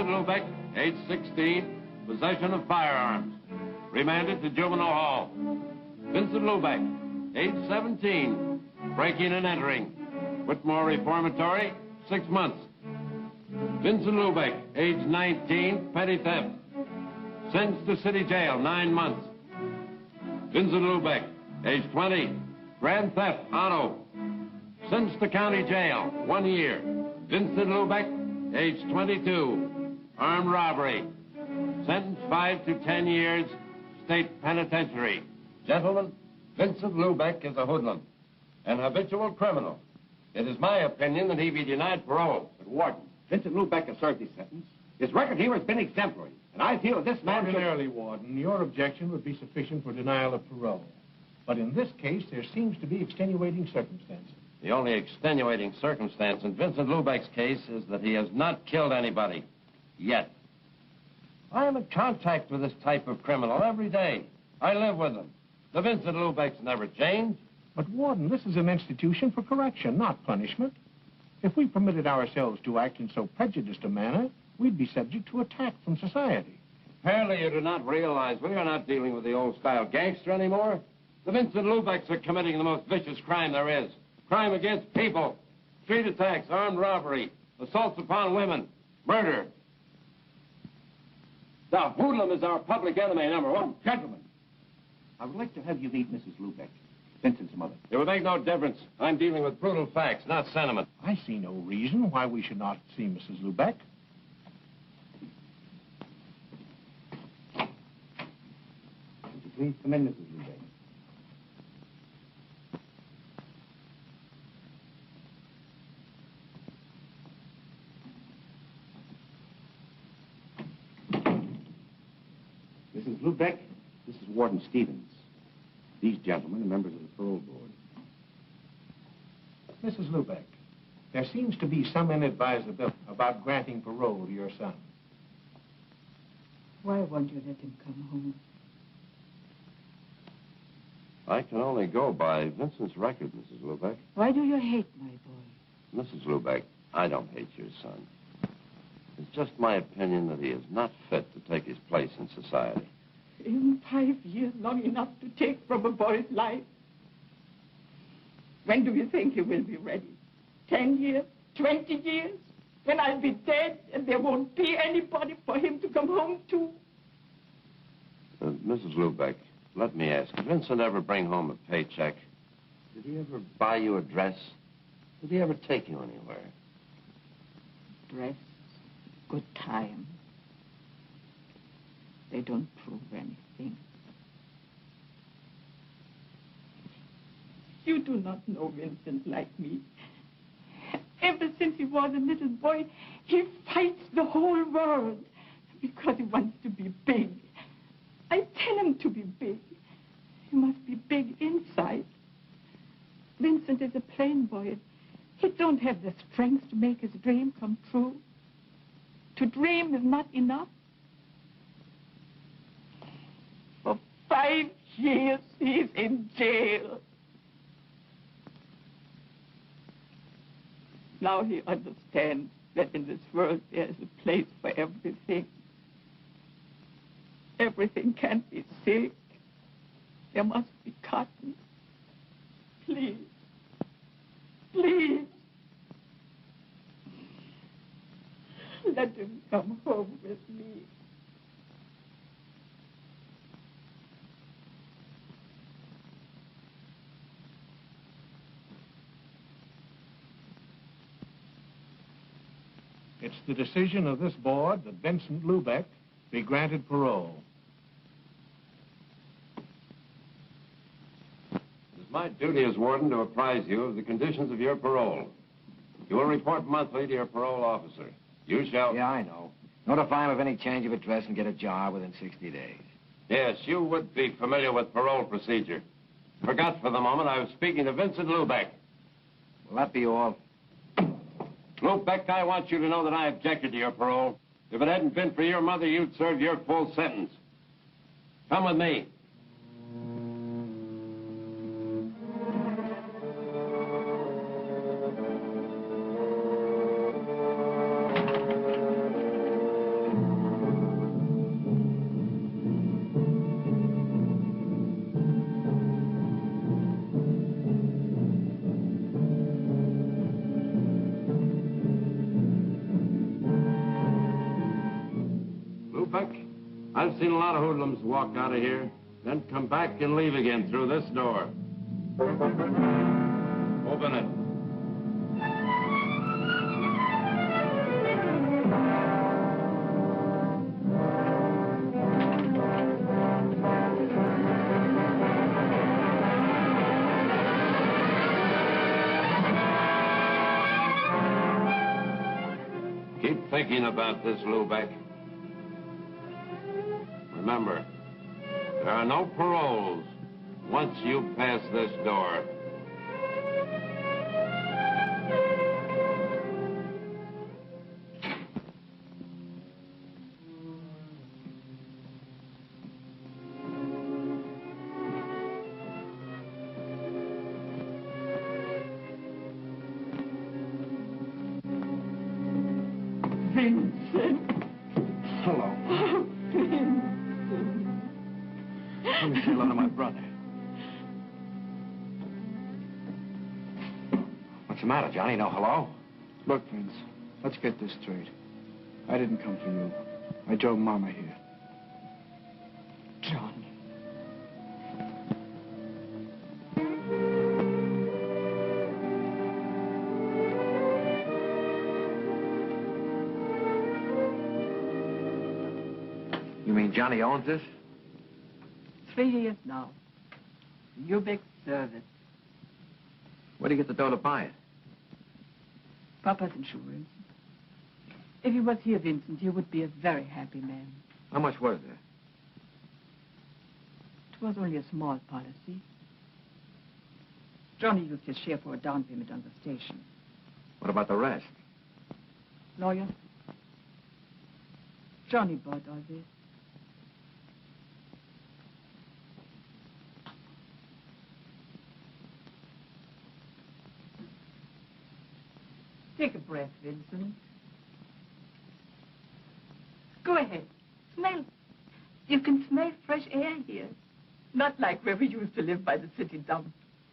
Vincent Lubeck, age 16, possession of firearms. Remanded to juvenile hall. Vincent Lubeck, age 17, breaking and entering. Whitmore Reformatory, 6 months. Vincent Lubeck, age 19, petty theft. Sentenced to city jail, 9 months. Vincent Lubeck, age 20, grand theft, auto. Sentenced to county jail, 1 year. Vincent Lubeck, age 22, armed robbery. Sentenced 5 to 10 years, state penitentiary. Gentlemen, Vincent Lubeck is a hoodlum, an habitual criminal. It is my opinion that he be denied parole. But, Warden, Vincent Lubeck has served his sentence. His record here has been exemplary, and I feel that this man Ordinarily, Warden, your objection would be sufficient for denial of parole. But in this case, there seems to be extenuating circumstances. The only extenuating circumstance in Vincent Lubeck's case is that he has not killed anybody. Yet. I am in contact with this type of criminal every day. I live with him. The Vincent Lubeck's never changed. But, Warden, this is an institution for correction, not punishment. If we permitted ourselves to act in so prejudiced a manner, we'd be subject to attack from society. Apparently you do not realize we are not dealing with the old-style gangster anymore. The Vincent Lubecks are committing the most vicious crime there is. Crime against people, street attacks, armed robbery, assaults upon women, murder. The hoodlum is our public enemy, #1. Gentlemen, I would like to have you meet Mrs. Lubeck, Vincent's mother. It would make no difference. I'm dealing with brutal facts, not sentiment. I see no reason why we should not see Mrs. Lubeck. Would you please come in, Mrs. Lubeck? Mrs. Lubeck, this is Warden Stevens. These gentlemen are members of the parole board. Mrs. Lubeck, there seems to be some inadvisability about granting parole to your son. Why won't you let him come home? I can only go by Vincent's record, Mrs. Lubeck. Why do you hate my boy? Mrs. Lubeck, I don't hate your son. It's just my opinion that he is not fit to take his place in society. In 5 years, long enough to take from a boy's life. When do you think he will be ready? 10 years? 20 years? When I'll be dead and there won't be anybody for him to come home to? Mrs. Lubeck, let me ask, did Vincent ever bring home a paycheck? Did he ever buy you a dress? Did he ever take you anywhere? Dress, good time. They don't prove anything. You do not know Vincent like me. Ever since he was a little boy, he fights the whole world because he wants to be big. I tell him to be big. He must be big inside. Vincent is a plain boy. He don't have the strength to make his dream come true. To dream is not enough. For 5 years, he's in jail. Now he understands that in this world there is a place for everything. Everything can't be silk. There must be cotton. Please, please, let him come home with me. It's the decision of this board that Vincent Lubeck be granted parole. It is my duty as warden to apprise you of the conditions of your parole. You will report monthly to your parole officer. You shall... Yeah, I know. Notify him of any change of address and get a job within 60 days. Yes, you would be familiar with parole procedure. Forgot for the moment I was speaking to Vincent Lubeck. Will that be all? Lubeck, I want you to know that I objected to your parole. If it hadn't been for your mother, you'd serve your full sentence. Come with me. Lubeck. I've seen a lot of hoodlums walk out of here, then come back and leave again through this door. Open it. Keep thinking about this, Lubeck. Remember, there are no paroles once you pass this door. Vincent. Hello. Oh, Vincent. Let me say hello to my brother. What's the matter, Johnny? No hello? Look, Vince, let's get this straight. I didn't come for you. I drove Mama here. Johnny. You mean Johnny owns this? 3 years now. Lubeck service. Where'd he get the dough to buy it? Papa's insurance. If he was here, Vincent, he would be a very happy man. How much was there? It was only a small policy. Johnny used his share for a down payment on the station. What about the rest? Lawyer? Johnny bought all this. Take a breath, Vincent. Go ahead. Smell. You can smell fresh air here. Not like where we used to live by the city dump.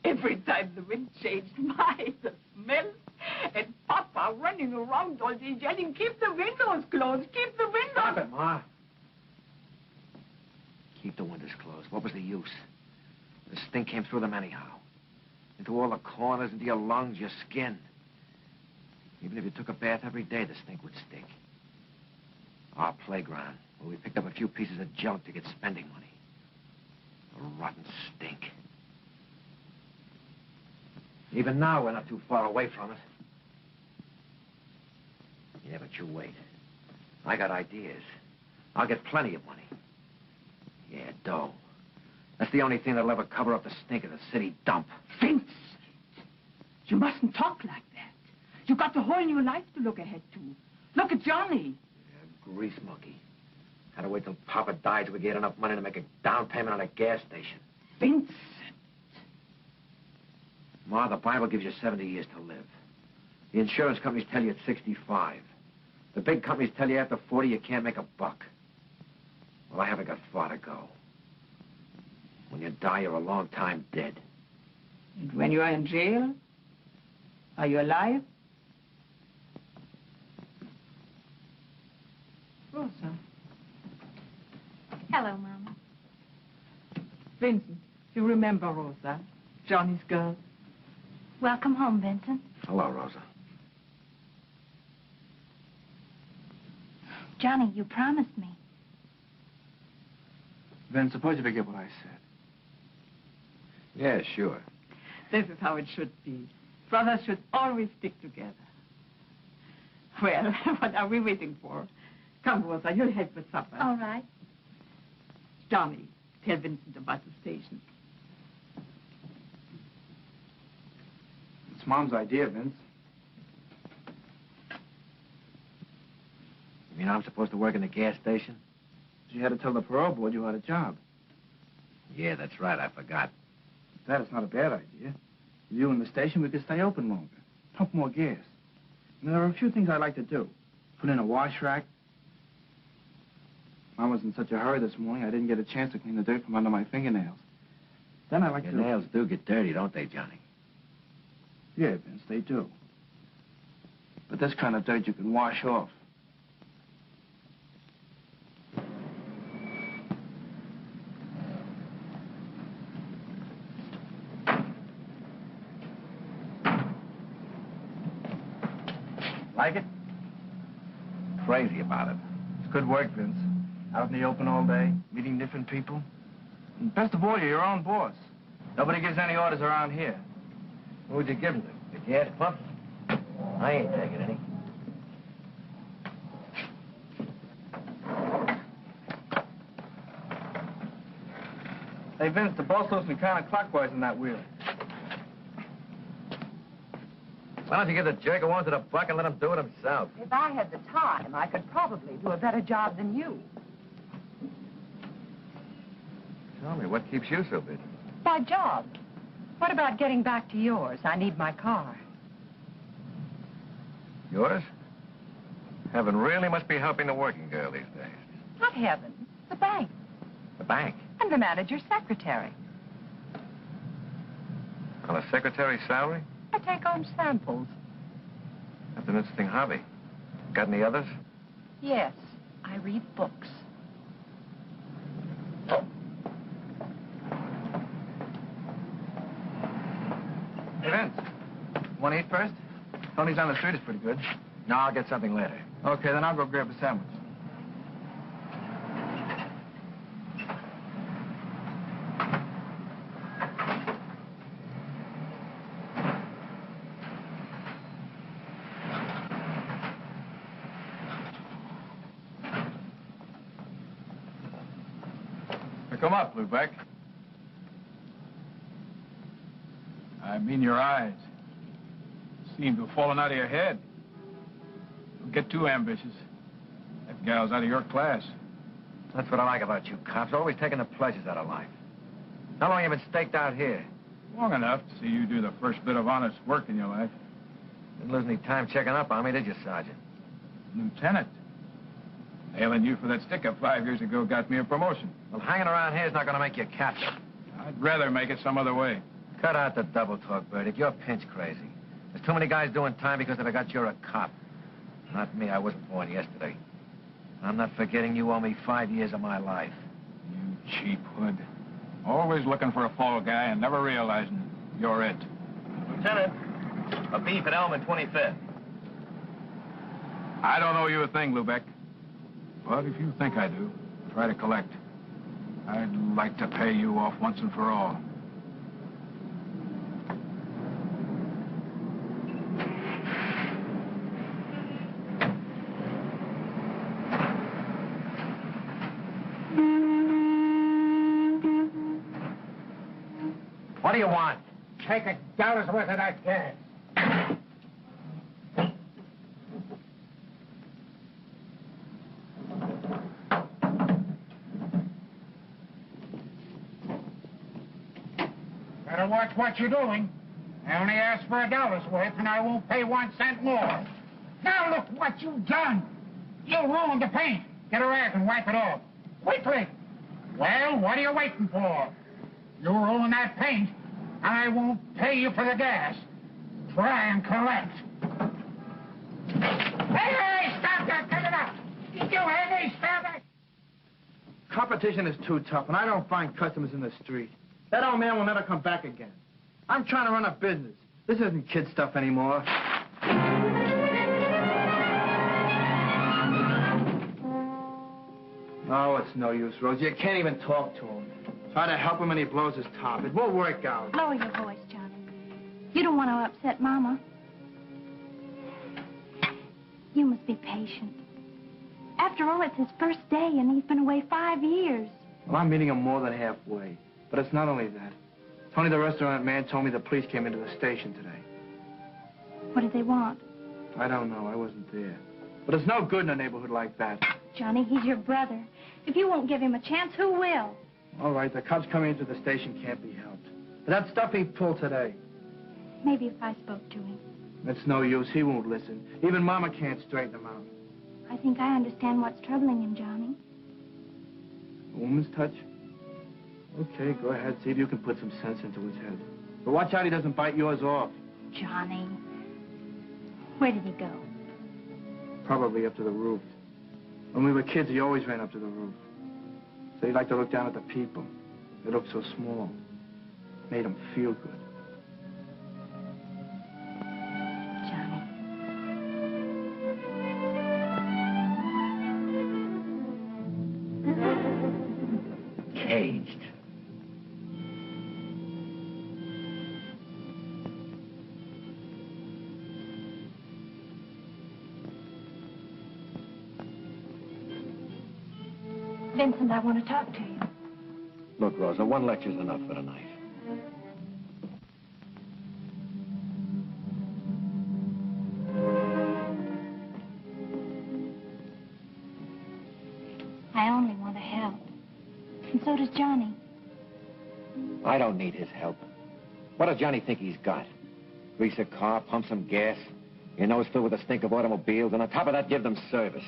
Every time the wind changed, my, the smell. And Papa running around all day yelling, keep the windows closed, keep the windows... Stop it, Ma. Keep the windows closed. What was the use? The stink came through them anyhow. Into all the corners, into your lungs, your skin. Even if you took a bath every day, the stink would stink. Our playground, where we picked up a few pieces of junk to get spending money. A rotten stink. Even now, we're not too far away from it. Yeah, but you wait. I got ideas. I'll get plenty of money. Yeah, dough. That's the only thing that'll ever cover up the stink of the city dump. Vincent! You mustn't talk like that. You've got the whole new life to look ahead to. Look at Johnny. Yeah, grease monkey. Had to wait till Papa died till we get enough money to make a down payment on a gas station. Vincent! Ma, the Bible gives you 70 years to live. The insurance companies tell you it's 65. The big companies tell you after 40 you can't make a buck. Well, I haven't got far to go. When you die, you're a long time dead. And when you are in jail, are you alive? Rosa. Hello, Mama. Vincent, you remember Rosa, Johnny's girl? Welcome home, Vincent. Hello, Rosa. Johnny, you promised me. Vince, suppose you forget what I said. Yeah, sure. This is how it should be. Brothers should always stick together. Well, what are we waiting for? Come, Rosa, you'll help with supper. All right. Johnny, tell Vincent about the station. It's Mom's idea, Vince. You mean I'm supposed to work in the gas station? She had to tell the parole board you had a job. Yeah, that's right. I forgot. That is not a bad idea. With you in the station, we could stay open longer. Pump more gas. And there are a few things I'd like to do. Put in a wash rack. Mom was in such a hurry this morning, I didn't get a chance to clean the dirt from under my fingernails. Then I'd like Your to... nails do get dirty, don't they, Johnny? Yeah, Vince, they do. But this kind of dirt you can wash off. Like it? Crazy about it. It's good work, Vince. Out in the open all day, meeting different people. And best of all, you're your own boss. Nobody gives any orders around here. Who would you give them to? The gas pump? I ain't taking any. Hey, Vince, the boss looks counterclockwise in that wheel. Why don't you give the jerk a one to the buck and let him do it himself? If I had the time, I could probably do a better job than you. Tell me, what keeps you so busy? My job. What about getting back to yours? I need my car. Yours? Heaven really must be helping the working girl these days. Not heaven. The bank. The bank? And the manager's secretary. On a secretary's salary? I take home samples. That's an interesting hobby. Got any others? Yes, I read books. Hey, Vince, want to eat first? Tony's on the street is pretty good. No, I'll get something later. Okay, then I'll go grab a sandwich. Come up, Lubeck. I mean your eyes. Seem to have fallen out of your head. Don't get too ambitious. That gal's out of your class. That's what I like about you cops. Always taking the pleasures out of life. How long you been staked out here? Long enough to see you do the first bit of honest work in your life. Didn't lose any time checking up on me, did you, Sergeant? Lieutenant. Nailing you for that stick-up 5 years ago got me a promotion. Well, hanging around here is not going to make you captain. I'd rather make it some other way. Cut out the double talk, Burdick. You're pinch crazy. There's too many guys doing time because they got you're a cop. Not me. I wasn't born yesterday. I'm not forgetting you owe me 5 years of my life. You cheap hood. Always looking for a fall guy and never realizing you're it. Lieutenant, a beef at Elm and 25th. I don't owe you a thing, Lubeck. But if you think I do, try to collect. I'd like to pay you off once and for all. What do you want? Take $1 worth of that gas. Better watch what you're doing. I only asked for $1 worth, and I won't pay 1 cent more. Now look what you've done. You ruined the paint. Get a rag and wipe it off. Quickly. Well, what are you waiting for? You ruin that paint, and I won't pay you for the gas. Try and collect. Hey, stop that! Cut it up! Did you hear me? Stop it! Competition is too tough, and I don't find customers in the street. That old man will never come back again. I'm trying to run a business. This isn't kid stuff anymore. Oh, it's no use, Rosa. You can't even talk to him. Try to help him and he blows his top. It won't work out. Lower your voice, Johnny. You don't want to upset Mama. You must be patient. After all, it's his first day, and he's been away 5 years. Well, I'm meeting him more than halfway. But it's not only that. Tony, the restaurant man, told me the police came into the station today. What did they want? I don't know. I wasn't there. But it's no good in a neighborhood like that. Johnny, he's your brother. If you won't give him a chance, who will? All right, the cops coming into the station can't be helped. But that stuff he pulled today. Maybe if I spoke to him. It's no use. He won't listen. Even Mama can't straighten him out. I think I understand what's troubling him, Johnny. A woman's touch? Okay, go ahead. See if you can put some sense into his head. But watch out he doesn't bite yours off. Johnny. Where did he go? Probably up to the roof. When we were kids, he always ran up to the roof. So he liked to look down at the people. They looked so small. Made him feel good. Johnny. caged. Vincent, I want to talk to you. Look, Rosa, one lecture's enough for tonight. I only want to help. And so does Johnny. I don't need his help. What does Johnny think he's got? Grease a car, pump some gas, your nose filled with the stink of automobiles, and on top of that, give them service.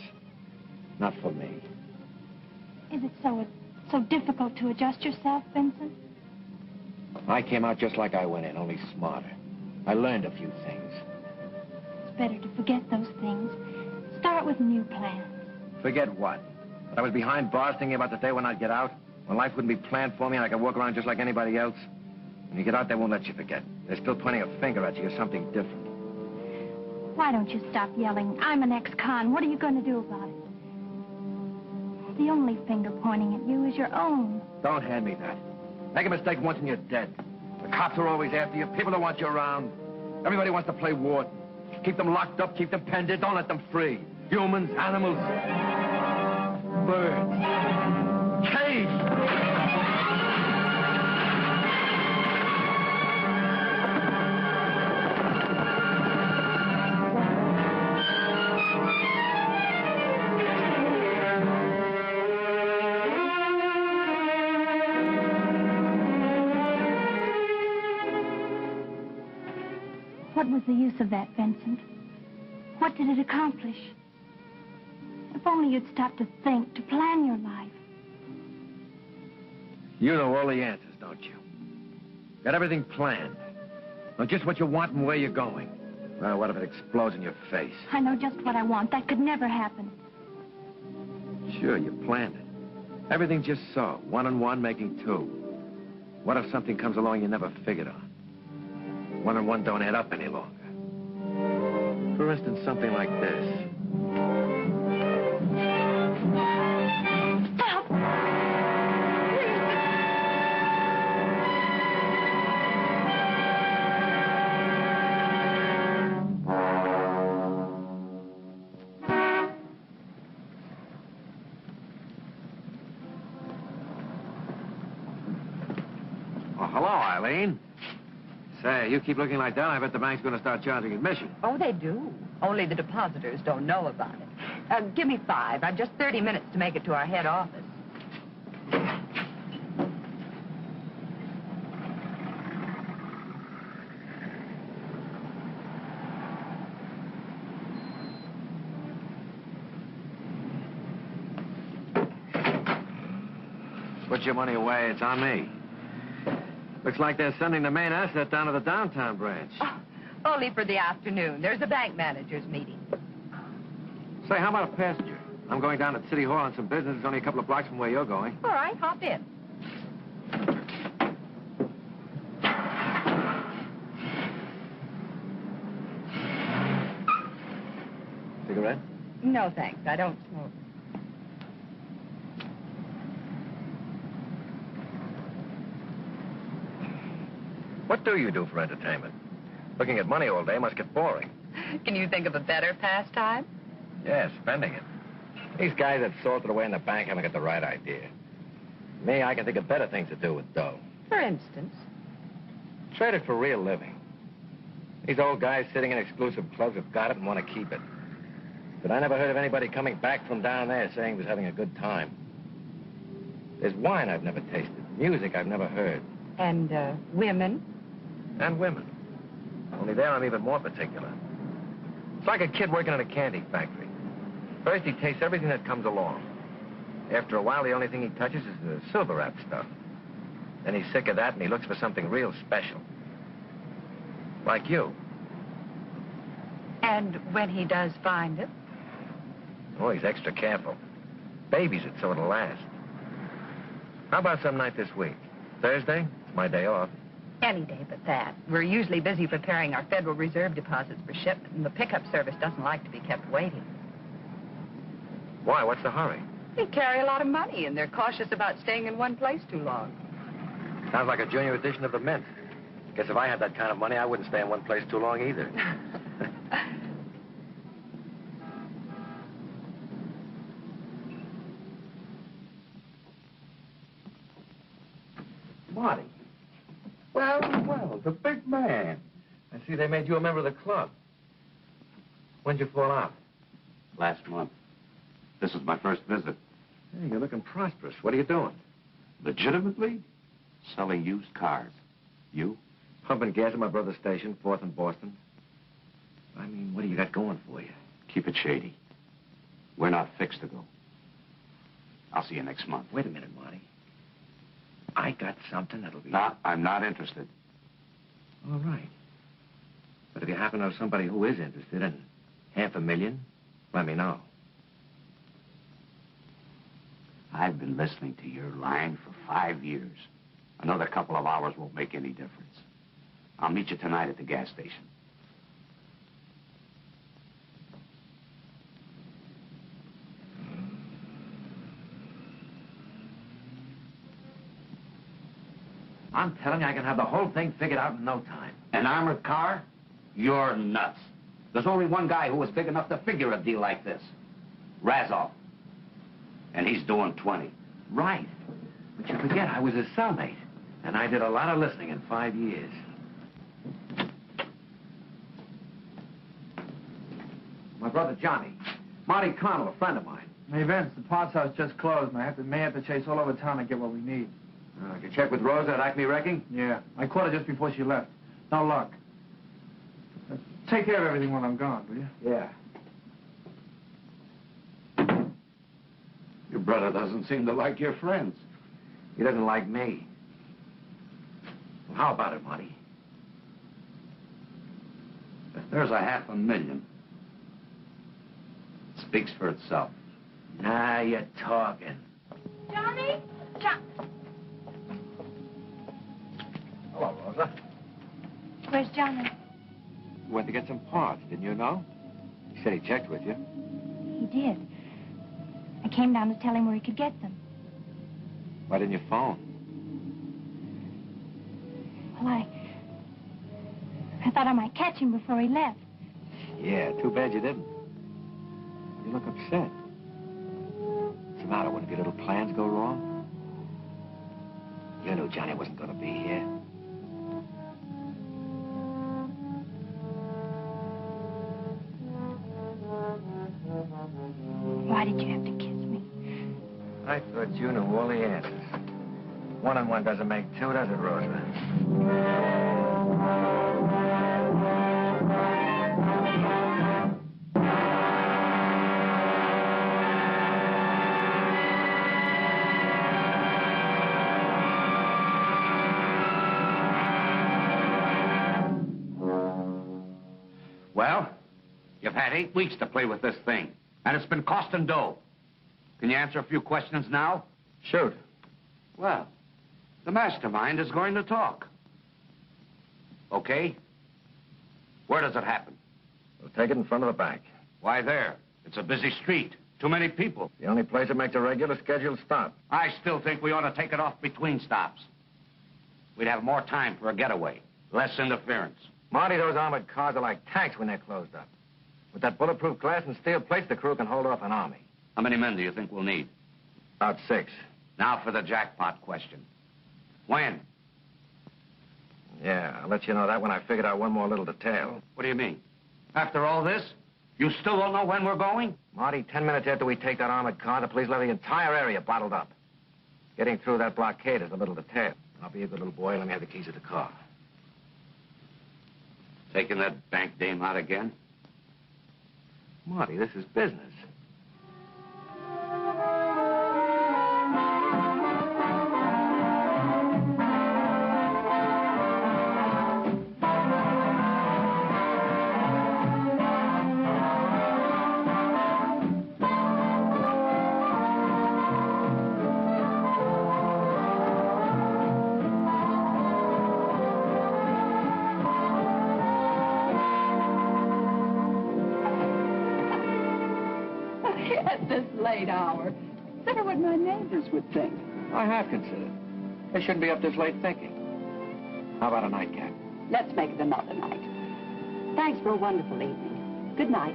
Not for me. Is it so difficult to adjust yourself, Vincent? I came out just like I went in, only smarter. I learned a few things. It's better to forget those things. Start with new plans. Forget what? That I was behind bars thinking about the day when I'd get out? When life wouldn't be planned for me and I could walk around just like anybody else? When you get out, they won't let you forget. They're still pointing a finger at you or something different. Why don't you stop yelling? I'm an ex-con. What are you going to do about it? The only finger pointing at you is your own. Don't hand me that. Make a mistake once and you're dead. The cops are always after you. People don't want you around. Everybody wants to play warden. Keep them locked up, keep them penned in. Don't let them free. Humans, animals, birds, caged. What was the use of that, Vincent? What did it accomplish? If only you'd stop to think, to plan your life. You know all the answers, don't you? Got everything planned. Know just what you want and where you're going. Well, what if it explodes in your face? I know just what I want. That could never happen. Sure, you planned it. Everything just so. 1 and 1 making 2. What if something comes along you never figured on? 1 and 1 don't add up any longer. For instance, something like this. Stop! Oh, hello, Eileen. Say, you keep looking like that, I bet the bank's going to start charging admission. Oh, they do. Only the depositors don't know about it. Give me 5. I've just 30 minutes to make it to our head office. Put your money away, it's on me. Looks like they're sending the main asset down to the downtown branch. Oh, only for the afternoon. There's a bank manager's meeting. Say, how about a passenger? I'm going down to City Hall on some business. It's only a couple of blocks from where you're going. All right, hop in. Cigarette? No, thanks. I don't smoke. What do you do for entertainment? Looking at money all day must get boring. Can you think of a better pastime? Yeah, spending it. These guys that salted away in the bank haven't got the right idea. Me, I can think of better things to do with dough. For instance? Trade it for real living. These old guys sitting in exclusive clubs have got it and want to keep it. But I never heard of anybody coming back from down there saying he was having a good time. There's wine I've never tasted, music I've never heard. And, women? And women. Only there I'm even more particular. It's like a kid working in a candy factory. First, he tastes everything that comes along. After a while, the only thing he touches is the silver wrap stuff. Then he's sick of that, and he looks for something real special. Like you. And when he does find it? Oh, he's extra careful. Babies it so it'll last. How about some night this week? Thursday? It's my day off. Any day but that. We're usually busy preparing our Federal Reserve deposits for shipment, and the pickup service doesn't like to be kept waiting. Why? What's the hurry? They carry a lot of money, and they're cautious about staying in one place too long. Sounds like a junior edition of the Mint. Guess if I had that kind of money, I wouldn't stay in one place too long either. Marty. Well, the big man. I see they made you a member of the club. When'd you fall out? Last month. This is my first visit. Hey, you're looking prosperous. What are you doing? Legitimately? Selling used cars. You? Pumping gas at my brother's station, 4th and Boston. I mean, what do you got going for you? Keep it shady. We're not fixed to go. I'll see you next month. Wait a minute, Marty. I got something that'll be... No, I'm not interested. All right. But if you happen to know somebody who is interested in $500,000, let me know. I've been listening to your line for 5 years. Another couple of hours won't make any difference. I'll meet you tonight at the gas station. I'm telling you, I can have the whole thing figured out in no time. An armored car? You're nuts. There's only one guy who was big enough to figure a deal like this. Razov. And he's doing 20. Right. But you forget, I was his cellmate. And I did a lot of listening in 5 years. My brother Johnny. Marty Connell, a friend of mine. Hey, Vince, the parts house just closed, and I may have to chase all over town to get what we need. Did you check with Rosa at Acme Wrecking? Yeah. I caught her just before she left. No luck. Take care of everything while I'm gone, will you? Yeah. Your brother doesn't seem to like your friends. He doesn't like me. Well, how about it, Marty? If there's $500,000, it speaks for itself. Now you're talking. Johnny? Hello, Rosa. Where's Johnny? You went to get some parts, didn't you know? He said he checked with you. He did. I came down to tell him where he could get them. Why didn't you phone? Well, I thought I might catch him before he left. Yeah, too bad you didn't. You look upset. What's the matter? One of your little plans go wrong? You knew Johnny wasn't going to be here. Why did you have to kiss me? I thought you knew all the answers. 1 and 1 doesn't make 2, does it, Rosa? Well, you've had 8 weeks to play with this thing, and it's been costing dough. Can you answer a few questions now? Shoot. Well, the mastermind is going to talk. Okay? Where does it happen? We'll take it in front of the bank. Why there? It's a busy street. Too many people. The only place that makes a regular scheduled stop. I still think we ought to take it off between stops. We'd have more time for a getaway. Less interference. Marty, those armored cars are like tanks when they're closed up. With that bulletproof glass and steel plates, the crew can hold off an army. How many men do you think we'll need? About 6. Now for the jackpot question. When? Yeah, I'll let you know that when I figured out one more little detail. What do you mean? After all this, you still don't know when we're going? Marty, 10 minutes after we take that armored car, the police will have the entire area bottled up. Getting through that blockade is a little detail. I'll be a good little boy and let me have the keys of the car. Taking that bank dame out again? Marty, this is business. At this late hour. consider what my neighbors would think. I have considered. They shouldn't be up this late thinking. How about a nightcap? Let's make it another night. Thanks for a wonderful evening. Good night.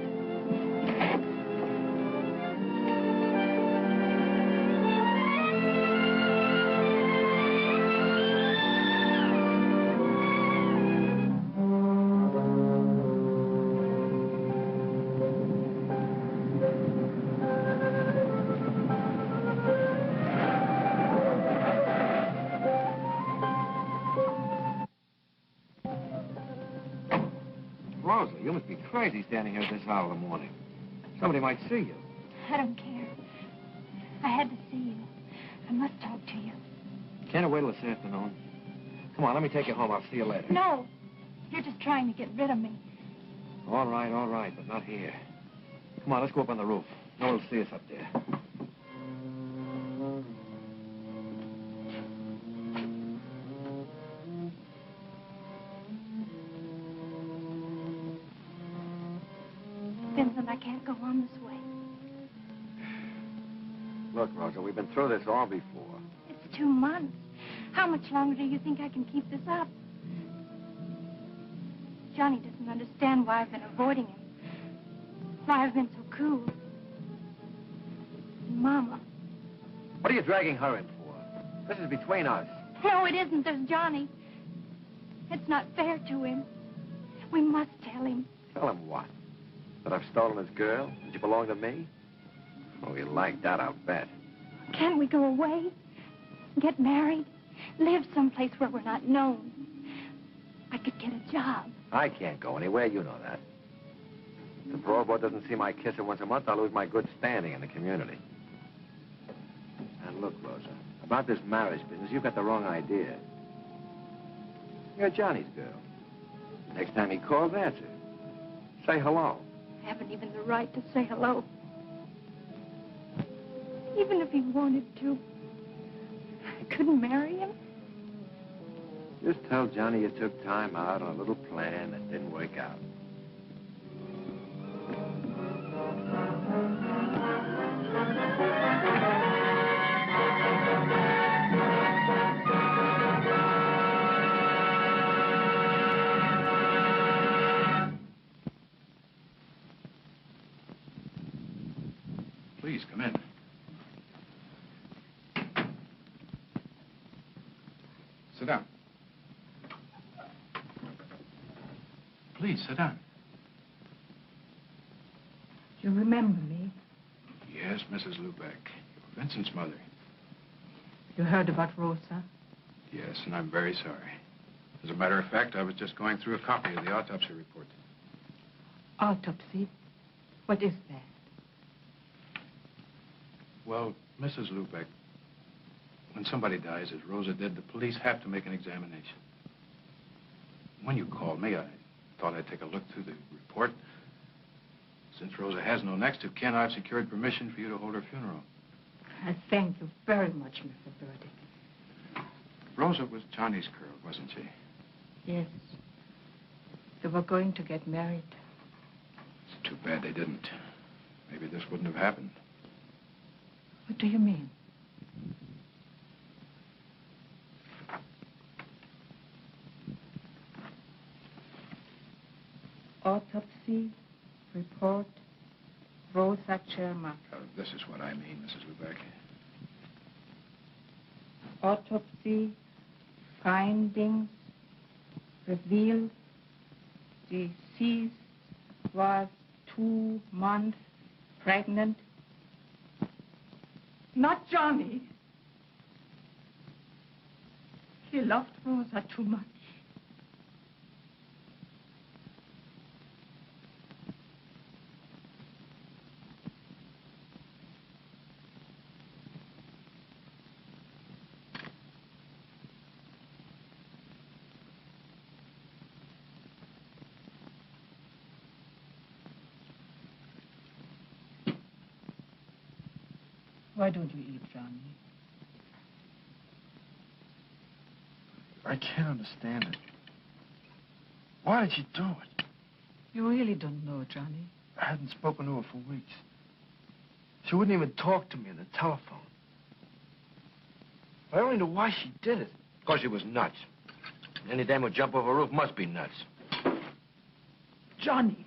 Rosa, you must be crazy standing here at this hour of the morning. Somebody might see you. I don't care. I had to see you. I must talk to you. Can't it wait till this afternoon? Come on, let me take you home. I'll see you later. No. You're just trying to get rid of me. All right, but not here. Come on, let's go up on the roof. No one will see us up there. Vincent, I can't go on this way. Look, Rosa, we've been through this all before. It's 2 months. How much longer do you think I can keep this up? Johnny doesn't understand why I've been avoiding him. Why I've been so cool. Mama. What are you dragging her in for? This is between us. No, it isn't. There's Johnny. It's not fair to him. We must tell him. Tell him what? That I've stolen his girl? That you belong to me? Oh, he'll like that, I'll bet. Can't we go away? Get married? Live someplace where we're not known? I could get a job. I can't go anywhere, you know that. If the parole board doesn't see my kisser once a month, I'll lose my good standing in the community. And look, Rosa, about this marriage business, you've got the wrong idea. You're Johnny's girl. Next time he calls, answer. Say hello. I haven't even the right to say hello. Even if he wanted to, I couldn't marry him. Just tell Johnny you took time out on a little plan that didn't work out. Please, come in. Sit down. Please, sit down. You remember me? Yes, Mrs. Lubeck. You're Vincent's mother. You heard about Rosa? Yes, and I'm very sorry. As a matter of fact, I was just going through a copy of the autopsy report. Autopsy? What is that? Well, Mrs. Lubeck, when somebody dies, as Rosa did, the police have to make an examination. When you called me, I thought I'd take a look through the report. Since Rosa has no next of kin, I've secured permission for you to hold her funeral. I thank you very much, Mr. Burdick. Rosa was Johnny's girl, wasn't she? Yes. They were going to get married. It's too bad they didn't. Maybe this wouldn't have happened. What do you mean? Autopsy report, Rosa Cherma. This is what I mean, Mrs. Lubeck. Autopsy findings revealed deceased was 2 months pregnant. Not Johnny. He loved Rosa too much. Why don't you eat, Johnny? I can't understand it. Why did she do it? You really don't know, Johnny. I hadn't spoken to her for weeks. She wouldn't even talk to me on the telephone. I only know why she did it. Because she was nuts. Any dame who jump over a roof must be nuts. Johnny.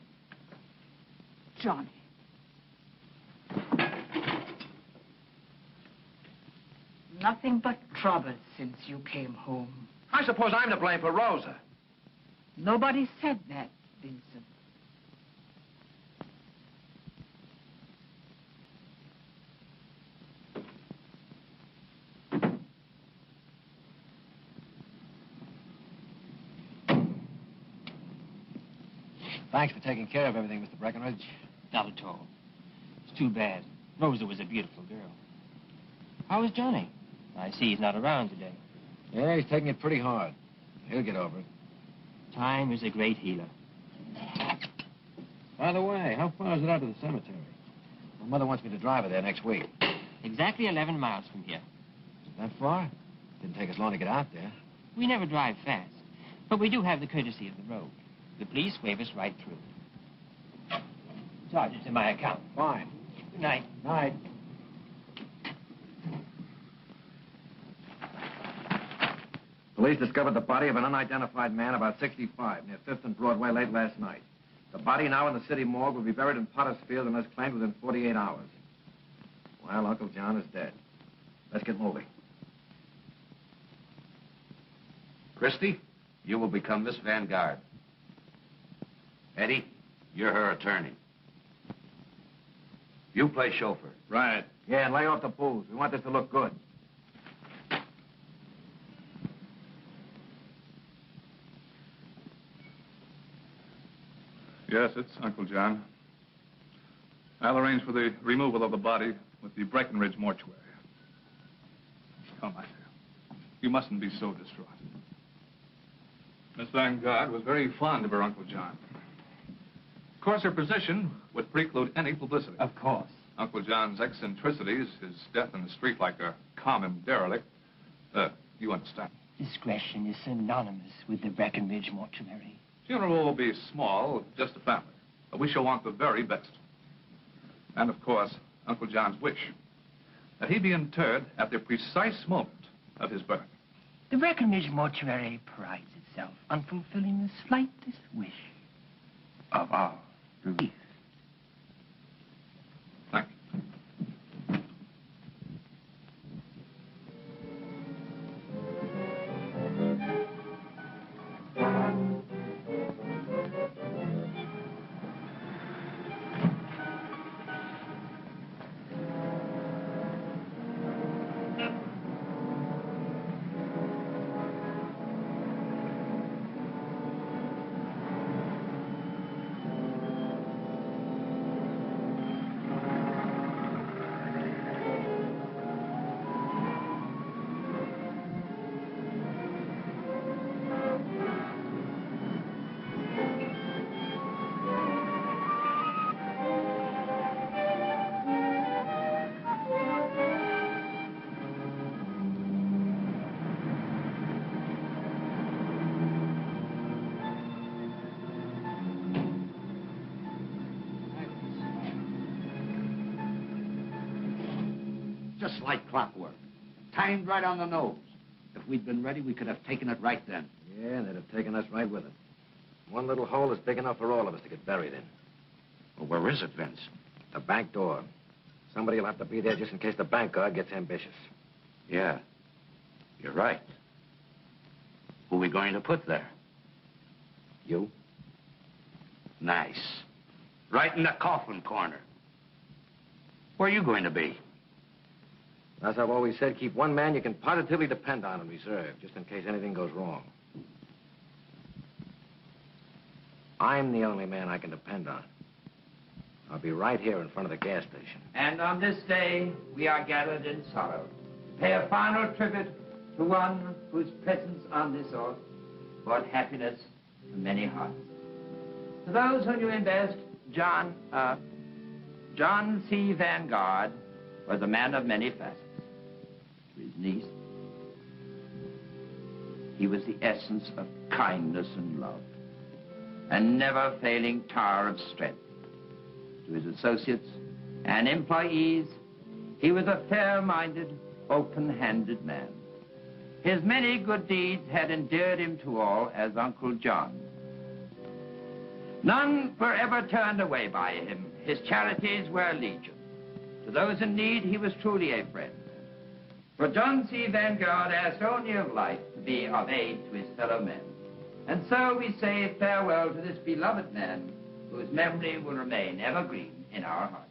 Johnny. Nothing but trouble since you came home. I suppose I'm to blame for Rosa. Nobody said that, Vincent. Thanks for taking care of everything, Mr. Breckenridge. Not at all. It's too bad. Rosa was a beautiful girl. How is Johnny? I see he's not around today. Yeah, he's taking it pretty hard. He'll get over it. Time is a great healer. By the way, how far is it out to the cemetery? My mother wants me to drive her there next week. Exactly 11 miles from here. That far? Didn't take us long to get out there. We never drive fast, but we do have the courtesy of the road. The police wave us right through. Charges in my account. Fine. Good night. Night. Police discovered the body of an unidentified man about 65 near 5th and Broadway late last night. The body now in the city morgue will be buried in Potter's Field unless claimed within 48 hours. Well, Uncle John is dead. Let's get moving. Christie, you will become Miss Vanguard. Eddie, you're her attorney. You play chauffeur. Right. Yeah, and lay off the booze. We want this to look good. Yes, it's Uncle John. I'll arrange for the removal of the body with the Breckenridge mortuary. Come, my dear. You mustn't be so distraught. Miss Vanguard was very fond of her Uncle John. Of course, her position would preclude any publicity. Of course. Uncle John's eccentricities, his death in the street like a common derelict, you understand. Discretion is synonymous with the Breckenridge mortuary. Funeral will be small, just a family. But we shall want the very best. And, of course, Uncle John's wish that he be interred at the precise moment of his birth. The Breckenridge mortuary prides itself on fulfilling the slightest wish of our relief. Thank you. Just like clockwork. Timed right on the nose. If we'd been ready, we could have taken it right then. Yeah, and they'd have taken us right with it. One little hole is big enough for all of us to get buried in. Well, where is it, Vince? The back door. Somebody will have to be there just in case the bank guard gets ambitious. Yeah, you're right. Who are we going to put there? You? Nice. Right in the coffin corner. Where are you going to be? As I've always said, keep one man you can positively depend on in reserve, just in case anything goes wrong. I'm the only man I can depend on. I'll be right here in front of the gas station. And on this day, we are gathered in sorrow to pay a final tribute to one whose presence on this earth brought happiness to many hearts. To those who knew him best, John C. Vanguard was a man of many facets. To his niece, he was the essence of kindness and love, a never-failing tower of strength. To his associates, and employees, he was a fair-minded, open-handed man. His many good deeds had endeared him to all as Uncle John. None were ever turned away by him. His charities were legion. To those in need, he was truly a friend. For John C. Vanguard asked only of life to be of aid to his fellow men. And so we say farewell to this beloved man, whose memory will remain evergreen in our hearts.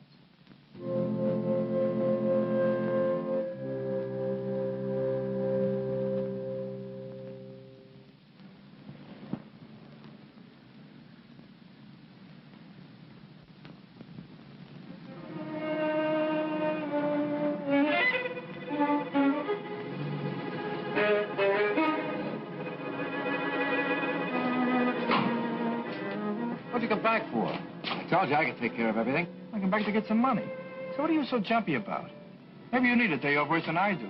I can take care of everything. I came back to get some money. So what are you so jumpy about? Maybe you need a day off worse than I do.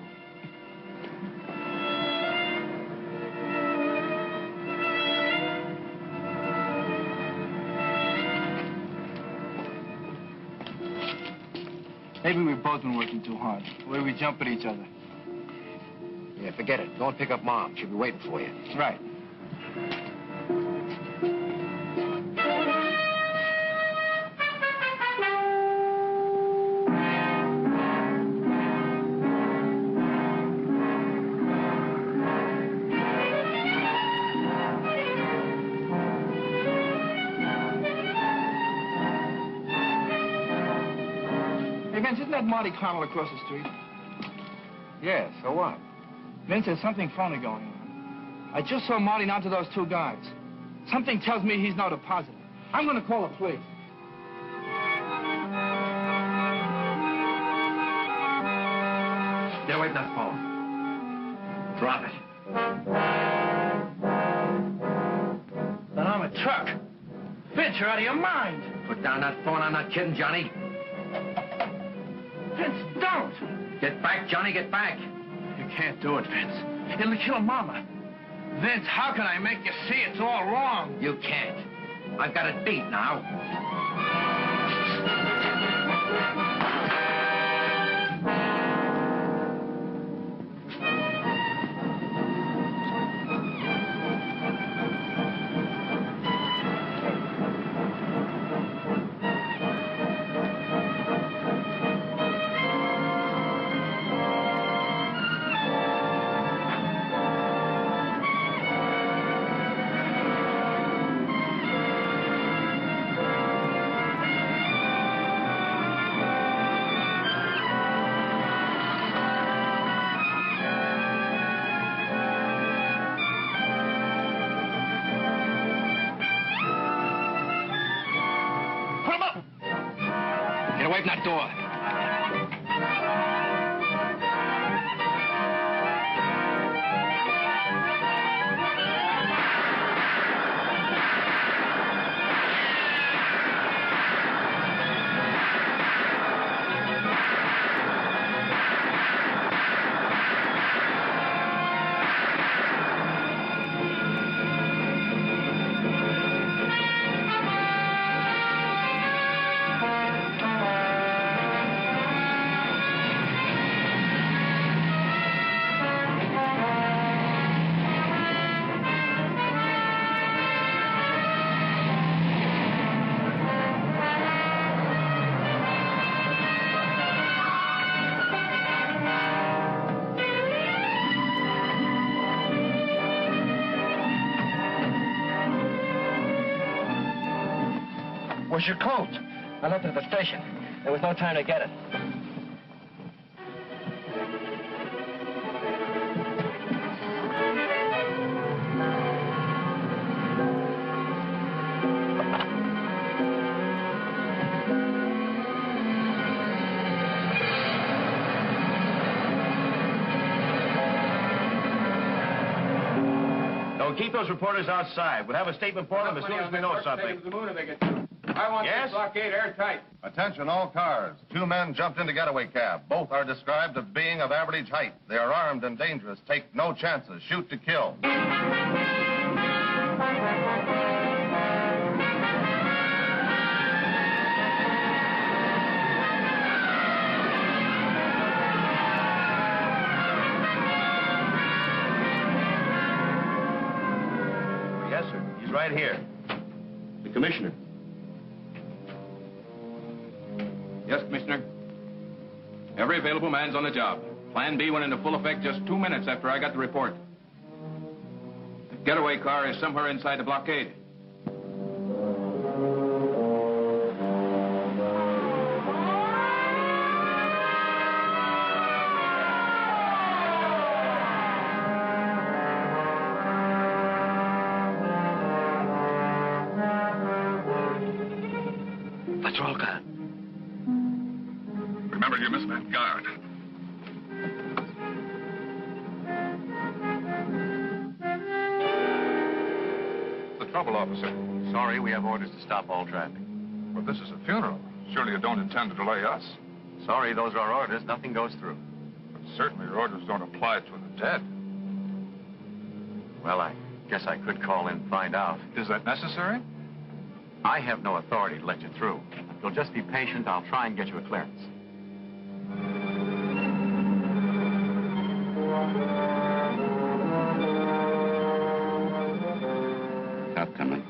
Maybe we've both been working too hard. The way we jump at each other. Yeah, forget it. Go and pick up Mom. She'll be waiting for you. Right. Isn't that Marty Connell across the street? Yeah, so what? Vince, there's something phony going on. I just saw Marty down to those two guys. Something tells me he's no depositor. I'm going to call the police. Get away from that phone. Drop it. Then I'm a truck. Vince, you're out of your mind. Put down that phone. I'm not kidding, Johnny. Vince, don't! Get back, Johnny, get back. You can't do it, Vince. It'll kill Mama. Vince, how can I make you see it's all wrong? You can't. I've got it beat now. Open that door. Where's your coat? I left it at the station. There was no time to get it. Don't keep those reporters outside. We'll have a statement for them as soon as we know something. I want Yes? this blockade airtight. Attention all cars. 2 men jumped into getaway cab. Both are described as being of average height. They are armed and dangerous. Take no chances. Shoot to kill. Yes, sir. He's right here. The commissioner. Yes, Commissioner. Every available man's on the job. Plan B went into full effect just 2 minutes after I got the report. The getaway car is somewhere inside the blockade. Let's roll, Con. Remember, you missed that guard. The trouble, officer. Sorry, we have orders to stop all traffic. But this is a funeral. Surely you don't intend to delay us. Sorry, those are our orders. Nothing goes through. But certainly your orders don't apply to the dead. Well, I guess I could call in and find out. Is that necessary? I have no authority to let you through. If you'll just be patient, I'll try and get you a clearance. Stop coming.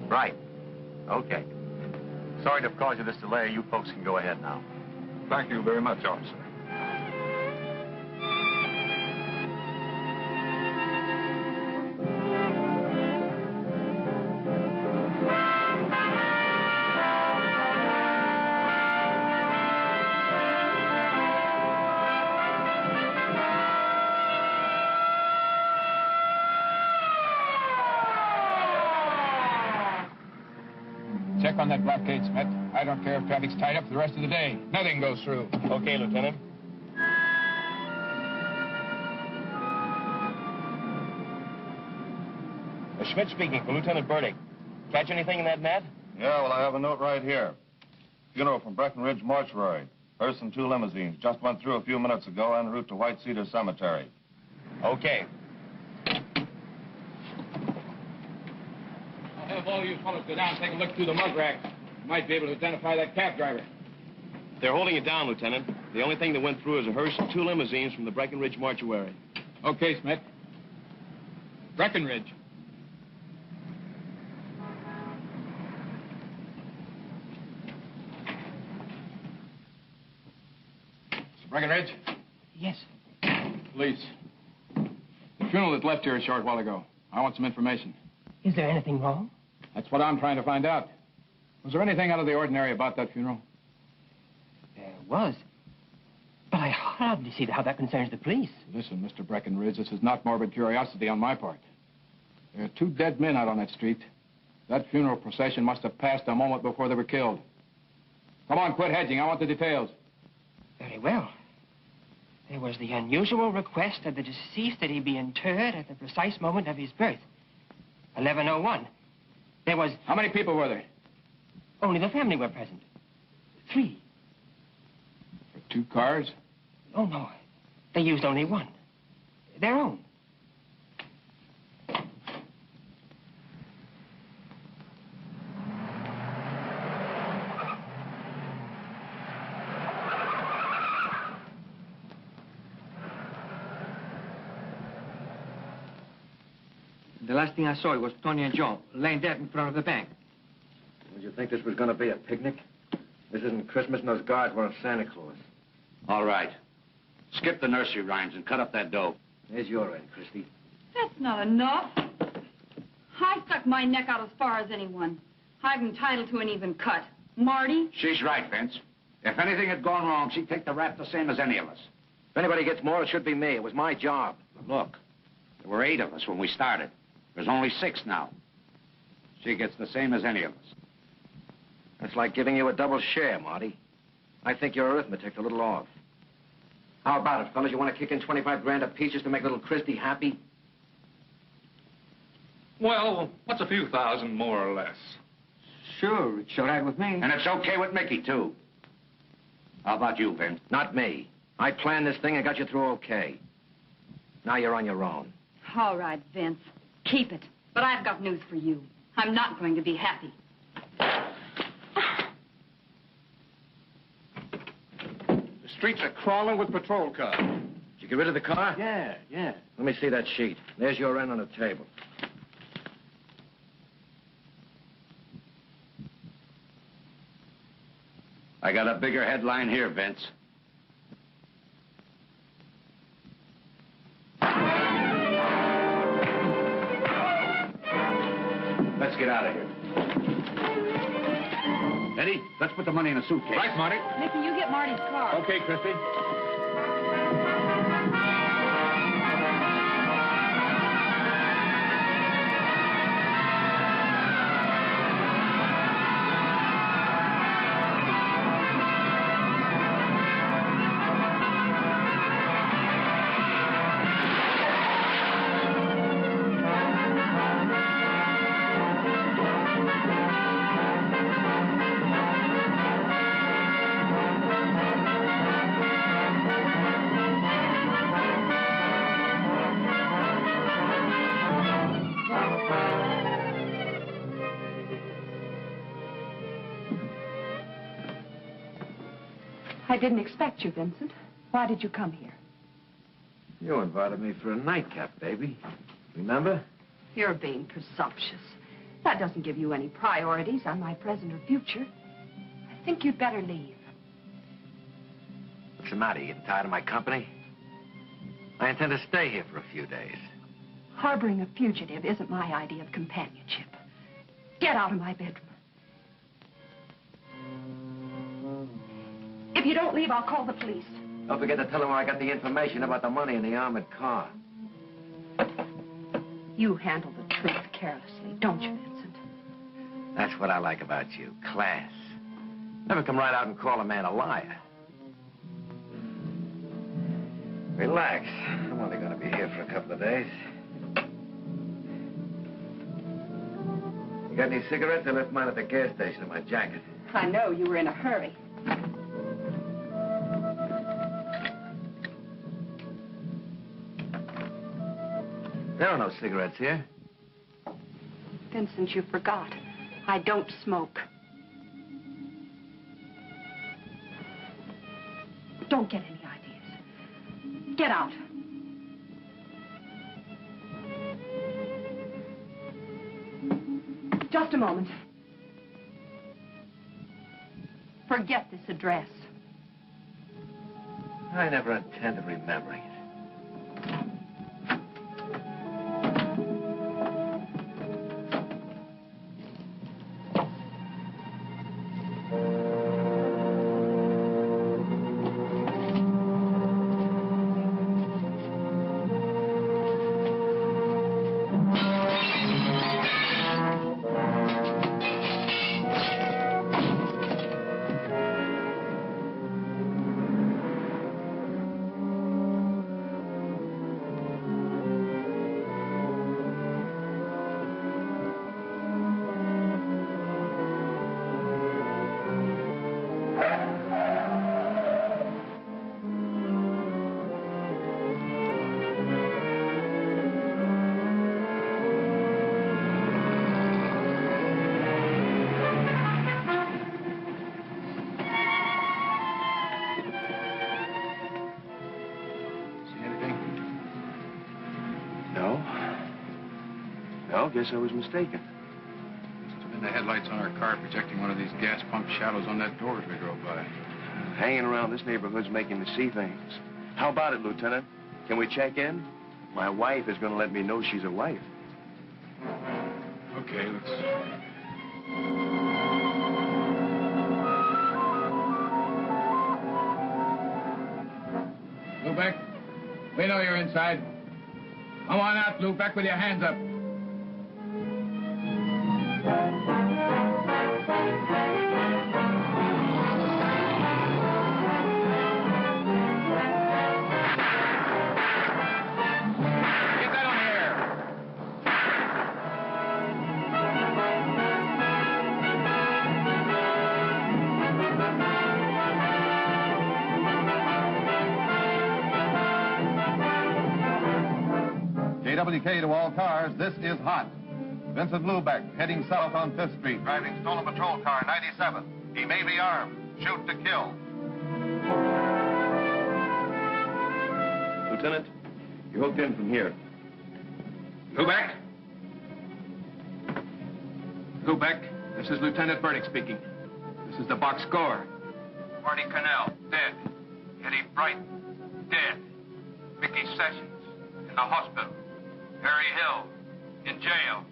Right. Okay. Sorry to have caused you this delay. You folks can go ahead now. Thank you very much, officer. Check on that blockade, Schmidt. I don't care if traffic's tied up for the rest of the day. Nothing goes through. Okay, Lieutenant. Schmidt speaking for Lieutenant Burdick. Catch anything in that, Nat? Yeah, well, I have a note right here. Funeral from Breckenridge Mortuary. Hearse and 2 limousines. Just went through a few minutes ago en route to White Cedar Cemetery. Okay. I'll have all you fellows go down and take a look through the mug rack. You might be able to identify that cab driver. They're holding it down, Lieutenant. The only thing that went through is a hearse and 2 limousines from the Breckenridge Mortuary. Okay, Schmidt. Breckenridge. Mr. Breckenridge? Yes. Police. The funeral that left here a short while ago. I want some information. Is there anything wrong? That's what I'm trying to find out. Was there anything out of the ordinary about that funeral? There was. But I hardly see how that concerns the police. Listen, Mr. Breckenridge, this is not morbid curiosity on my part. There are 2 dead men out on that street. That funeral procession must have passed a moment before they were killed. Come on, quit hedging. I want the details. Very well. There was the unusual request of the deceased that he be interred at the precise moment of his birth. 11:01. There was... How many people were there? Only the family were present. 3. For 2 cars? Oh, no. They used only 1. Their own. The last thing I saw was Tony and Joe laying dead in front of the bank. Did you think this was going to be a picnic? This isn't Christmas and those guards weren't Santa Claus. All right. Skip the nursery rhymes and cut up that dough. There's your end, Christie. That's not enough. I stuck my neck out as far as anyone. I'm entitled to an even cut. Marty? She's right, Vince. If anything had gone wrong, she'd take the rap the same as any of us. If anybody gets more, it should be me. It was my job. Look, there were 8 of us when we started. There's only 6 now. She gets the same as any of us. That's like giving you a double share, Marty. I think your arithmetic's a little off. How about it, fellas? You want to kick in 25 grand apiece just to make little Christie happy? Well, what's a few thousand more or less? Sure, it's all right with me. And it's okay with Mickey, too. How about you, Vince? Not me. I planned this thing and got you through okay. Now you're on your own. All right, Vince. Keep it. But I've got news for you. I'm not going to be happy. The streets are crawling with patrol cars. Did you get rid of the car? Yeah. Let me see that sheet. There's your end on the table. I got a bigger headline here, Vince. Let's get out of here. Eddie, let's put the money in a suitcase. Right, Marty. Mickey, you get Marty's car. Okay, Christie. I didn't expect you, Vincent. Why did you come here? You invited me for a nightcap, baby. Remember? You're being presumptuous. That doesn't give you any priorities on my present or future. I think you'd better leave. What's the matter? You getting tired of my company? I intend to stay here for a few days. Harboring a fugitive isn't my idea of companionship. Get out of my bedroom. If you don't leave, I'll call the police. Don't forget to tell them where I got the information about the money in the armored car. You handle the truth carelessly, don't you, Vincent? That's what I like about you. Class. Never come right out and call a man a liar. Relax. I'm only going to be here for a couple of days. You got any cigarettes? I left mine at the gas station in my jacket. I know you were in a hurry. There are no cigarettes here. Vincent, you forgot. I don't smoke. Don't get any ideas. Get out. Just a moment. Forget this address. I never intended remembering it. Guess I was mistaken. Must have been the headlights on our car projecting one of these gas pump shadows on that door as we drove by. Hanging around this neighborhood's making me see things. How about it, Lieutenant? Can we check in? My wife is going to let me know she's a wife. Okay, let's... Lubeck, we know you're inside. Come on out, Lubeck, with your hands up. AWK to all cars, this is hot. Vincent Lubeck, heading south on 5th Street, driving stolen patrol car 97. He may be armed. Shoot to kill. Lieutenant, you're hooked in from here. Lubeck? Lubeck, this is Lieutenant Burdick speaking. This is the box score. Marty Connell, dead. Eddie Bright, dead. Mickey Sessions, in the hospital. Harry Hill, in jail.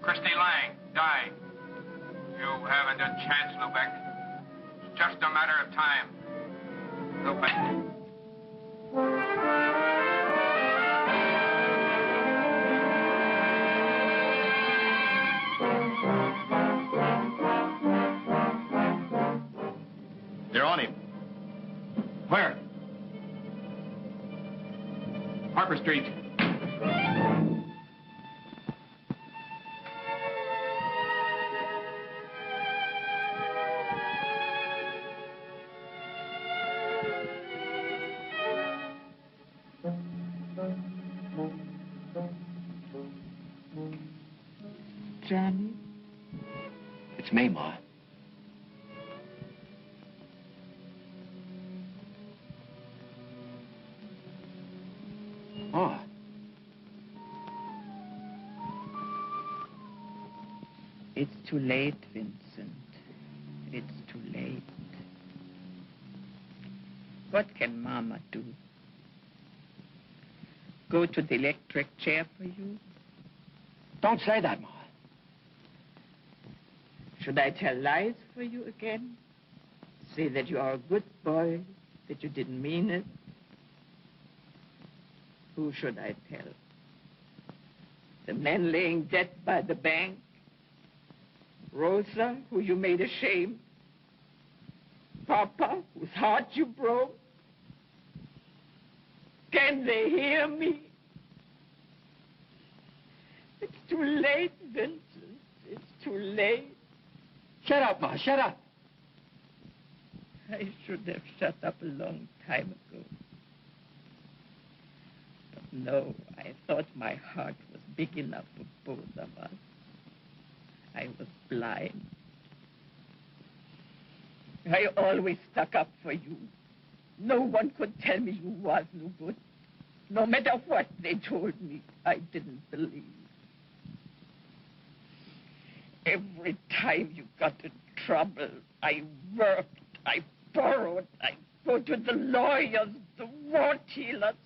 Christie Lang, dying. You haven't a chance, Lubeck. It's just a matter of time. Lubeck. They're on him. Where? Harper Street. Johnny? It's me, Ma. Ma. It's too late, Vincent. It's too late. What can Mama do? Go to the electric chair for you? Don't say that, Ma. Should I tell lies for you again? Say that you are a good boy, that you didn't mean it? Who should I tell? The man laying dead by the bank? Rosa, who you made ashamed? Papa, whose heart you broke? Can they hear me? It's too late, Vincent. It's too late. Shut up, Ma. Shut up. I should have shut up a long time ago. But no, I thought my heart was big enough for both of us. I was blind. I always stuck up for you. No one could tell me you was no good. No matter what they told me, I didn't believe. Every time you got in trouble, I worked, I borrowed, I go to the lawyers, the war dealers,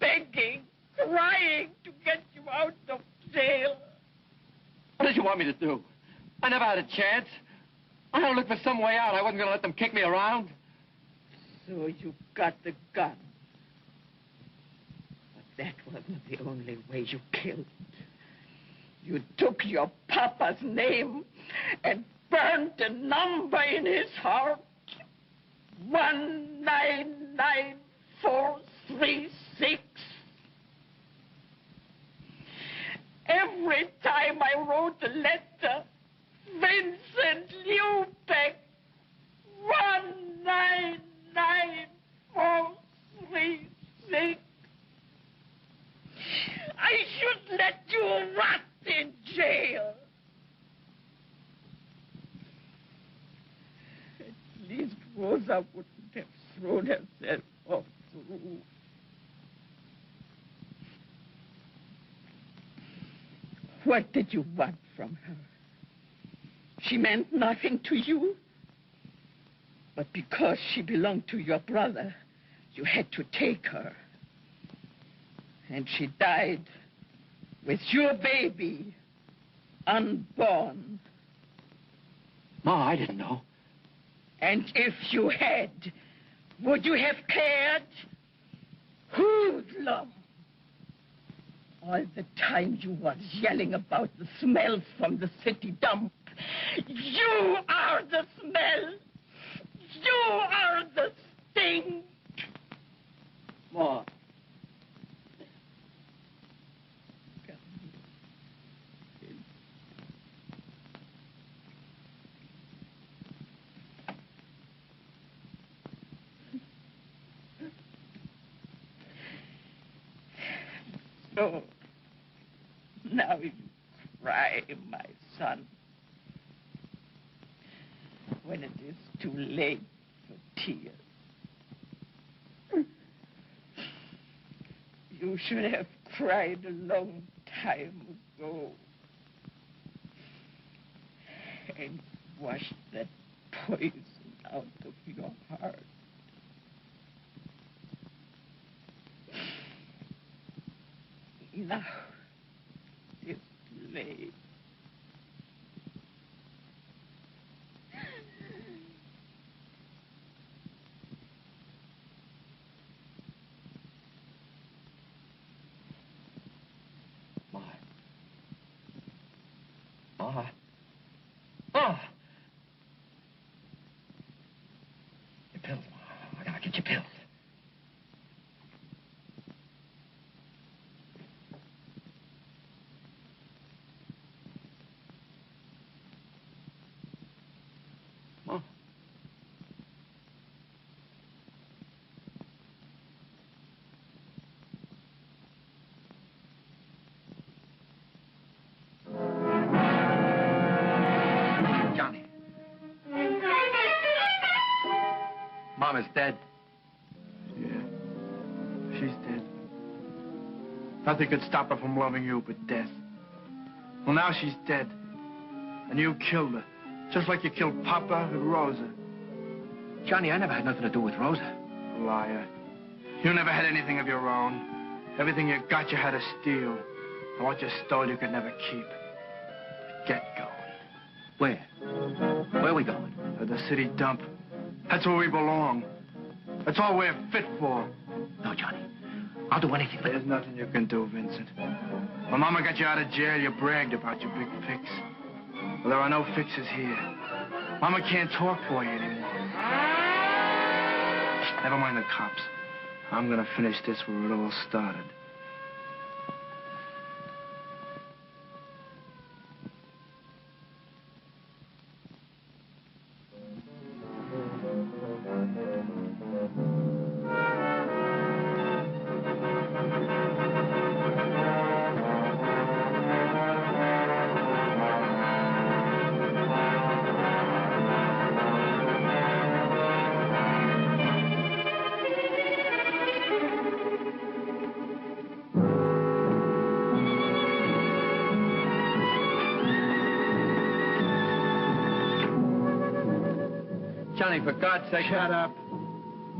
begging, crying to get you out of jail. What did you want me to do? I never had a chance. I had to look for some way out. I wasn't going to let them kick me around. So you got the gun. But that wasn't the only way you killed. You took your papa's name and burned a number in his heart. 199436. Every time I wrote a letter, Vincent Lubeck, 199436. I should let you rot in jail. At least Rosa wouldn't have thrown herself off the roof. What did you want from her? She meant nothing to you. But because she belonged to your brother, you had to take her. And she died with your baby, unborn. Ma, I didn't know. And if you had, would you have cared? Hoodlum. All the time you was yelling about the smells from the city dump. You are the smell. You are the stink. Ma. No, Now you cry, my son. When it is too late for tears. You should have cried a long time ago. And washed that poison out of your heart. Now it's late. Ma. Your pills, Ma. I gotta get your pills. Ma. Johnny. Mom is dead. Yeah. She's dead. Nothing could stop her from loving you but death. Well, now she's dead. And you killed her. Just like you killed Papa and Rosa. Johnny, I never had nothing to do with Rosa. Liar. You never had anything of your own. Everything you got, you had to steal. And what you stole, you could never keep. Get going. Where? Where are we going? To the city dump. That's where we belong. That's all we're fit for. No, Johnny. I'll do anything. There's nothing you can do, Vincent. When Mama got you out of jail, you bragged about your big fix. Well, there are no fixes here. Mama can't talk for you anymore. Never mind the cops. I'm gonna finish this where it all started. Johnny, for God's sake... Shut up.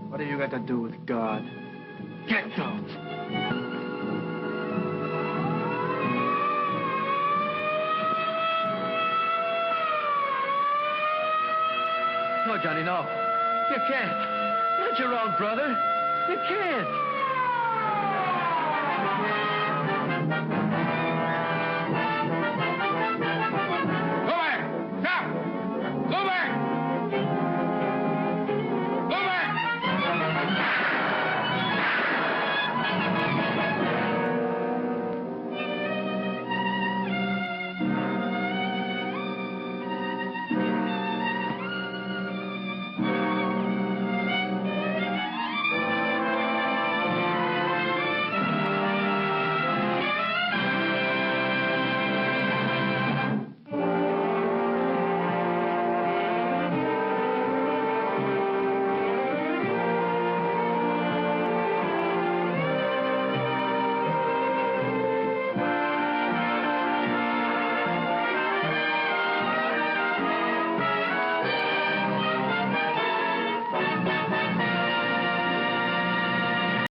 What have you got to do with God? Get going. No, Johnny, no. You can't. Not your own brother. You can't.